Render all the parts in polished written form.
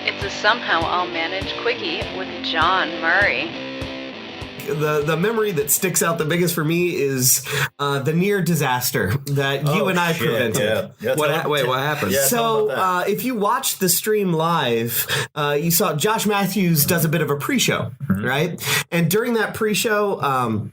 It's a Somehow I'll Manage Quickie with Jon Murray. The memory that sticks out the biggest for me is the near disaster that you and I prevented. Yeah. What happened? Yeah, So if you watched the stream live, you saw Josh Matthews does a bit of a pre-show, right? And during that pre-show,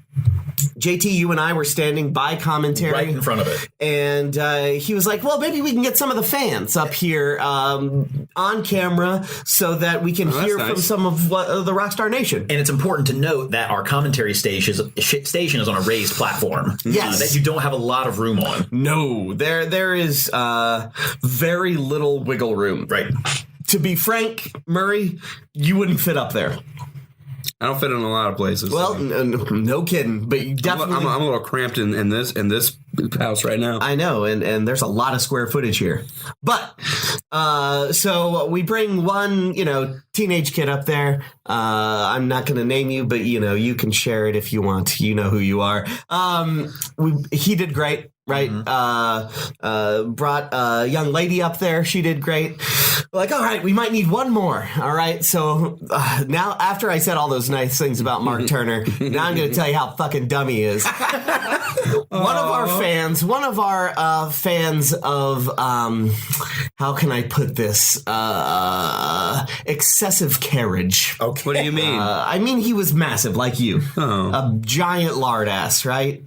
JT, you and I were standing by commentary. Right in front of it. And he was like, well, maybe we can get some of the fans up here on camera so that we can hear from some of the Rockstar Nation. And it's important to note that our commentary station is on a raised platform. Yes. That you don't have a lot of room on. No, there is very little wiggle room. Right. To be frank, Murray, you wouldn't fit up there. I don't fit in a lot of places. Well, no kidding, but you definitely. I'm a little cramped in this house right now. I know, and there's a lot of square footage here. But so we bring one, teenage kid up there. I'm not going to name you, but you can share it if you want. You know who you are. He did great. Right. Brought a young lady up there. She did great. We're like, all right, we might need one more. All right. So now after I said all those nice things about Mark Turner, now I'm going to tell you how fucking dumb he is. One of our fans of, how can I put this? Excessive carriage. Okay. What do you mean? I mean, he was massive like you. Oh. A giant lard ass, right?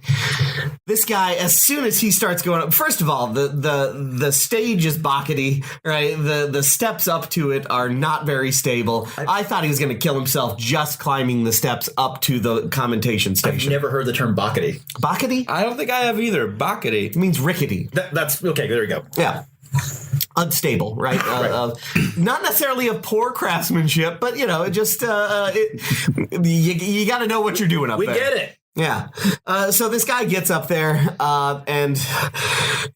This guy, as soon as he starts going up, first of all, the stage is bockety, right? The steps up to it are not very stable. I thought he was going to kill himself just climbing the steps up to the commentation I've station. never heard the term bockety. Bockety? I don't think I have either. Bockety. It means rickety. That's okay. There you go. Yeah. Unstable, right? Not necessarily of poor craftsmanship, but it just you got to know what you're doing up there. We get it. Yeah. So this guy gets up there, and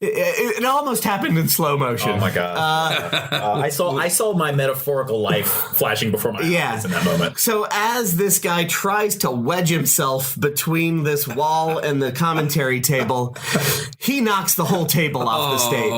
it almost happened in slow motion. Oh my god! I saw my metaphorical life flashing before my eyes in that moment. So as this guy tries to wedge himself between this wall and the commentary table, he knocks the whole table off the stage.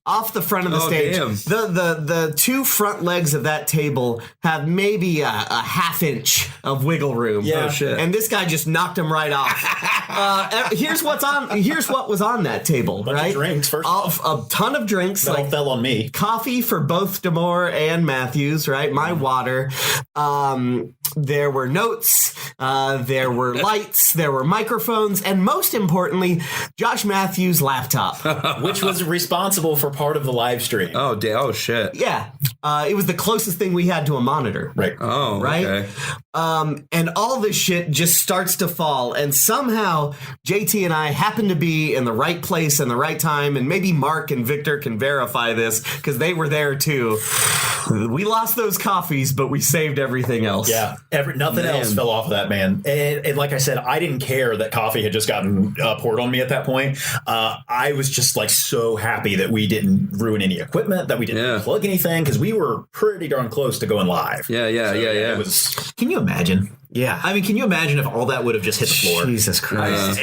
Off the front of the stage. Damn. The two front legs of that table have maybe a half inch of wiggle room. Yeah. Oh, shit. And this guy just knocked him right off. Here's what was on that table, Bunch right? of drinks, first a ton of drinks. That all fell on me. Coffee for both Damore and Matthews, right? My water. There were notes. There were lights. There were microphones. And most importantly, Josh Matthews' laptop. Which was responsible for part of the live stream. Oh, shit. Yeah. It was the closest thing we had to a monitor. Right. Oh, Right? okay. And all this shit just starts to fall. And somehow JT and I happen to be in the right place and the right time. And maybe Mark and Victor can verify this because they were there too. We lost those coffees, but we saved everything else. Yeah. Nothing else fell off of that, man. And like I said, I didn't care that coffee had just gotten poured on me at that point. I was just like so happy that we didn't ruin any equipment, that we didn't plug anything, because we were pretty darn close to going live. Yeah. It was. Can you imagine? Yeah. I mean, can you imagine if all that would have just hit the floor? Jesus Christ.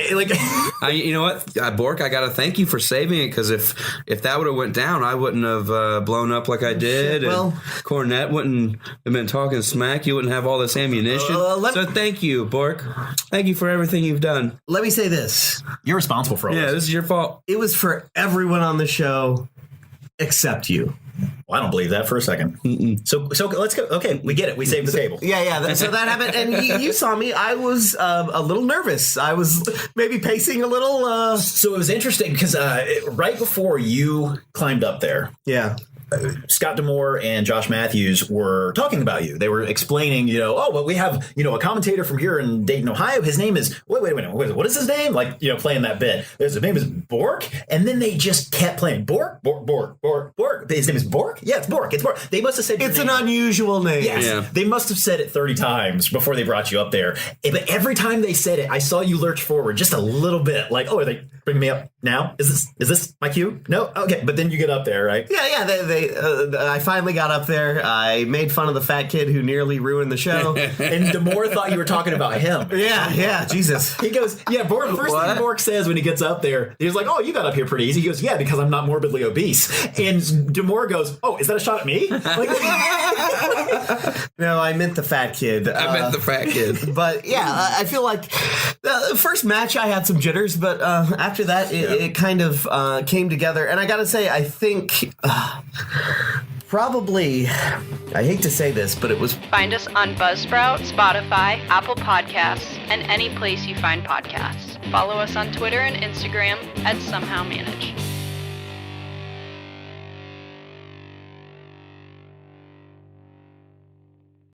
You know what, Bork? I got to thank you for saving it, because if that would have went down, I wouldn't have blown up like I did. Well, and Cornette wouldn't have been talking smack. You wouldn't have all this ammunition. So thank you, Bork. Thank you for everything you've done. Let me say this. You're responsible for all Yeah, this is your fault. It was for everyone on the show except you. Well, I don't believe that for a second. So let's go. Okay, we get it. We saved the table. Yeah. So that happened. And you saw me. I was a little nervous. I was maybe pacing a little. So it was interesting because right before you climbed up there, Scott Damore and Josh Matthews were talking about you. They were explaining, we have, a commentator from here in Dayton, Ohio. His name is, wait a minute, what is his name? Like, playing that bit. His name is Bork. And then they just kept playing Bork. His name is Bork? Yeah, it's Bork. They must have said it's an unusual name. Yes. Yeah. They must have said it 30 times before they brought you up there. But every time they said it, I saw you lurch forward just a little bit. Like, are they bring me up now? Is this my cue? No? Okay, but then you get up there, right? Yeah. I finally got up there. I made fun of the fat kid who nearly ruined the show. And Damore thought you were talking about him. Yeah, Jesus. He goes, yeah, Bork, first thing Bork says when he gets up there, he's like, oh, you got up here pretty easy. He goes, yeah, because I'm not morbidly obese. And Damore goes, oh, is that a shot at me? Like, no, I meant the fat kid. I meant the fat kid. But yeah, I feel like the first match I had some jitters, but after that it kind of came together. And I gotta say, I think probably, I hate to say this, but it was... Find us on Buzzsprout, Spotify, Apple Podcasts, and any place you find podcasts. Follow us on Twitter and Instagram at Somehow Manage.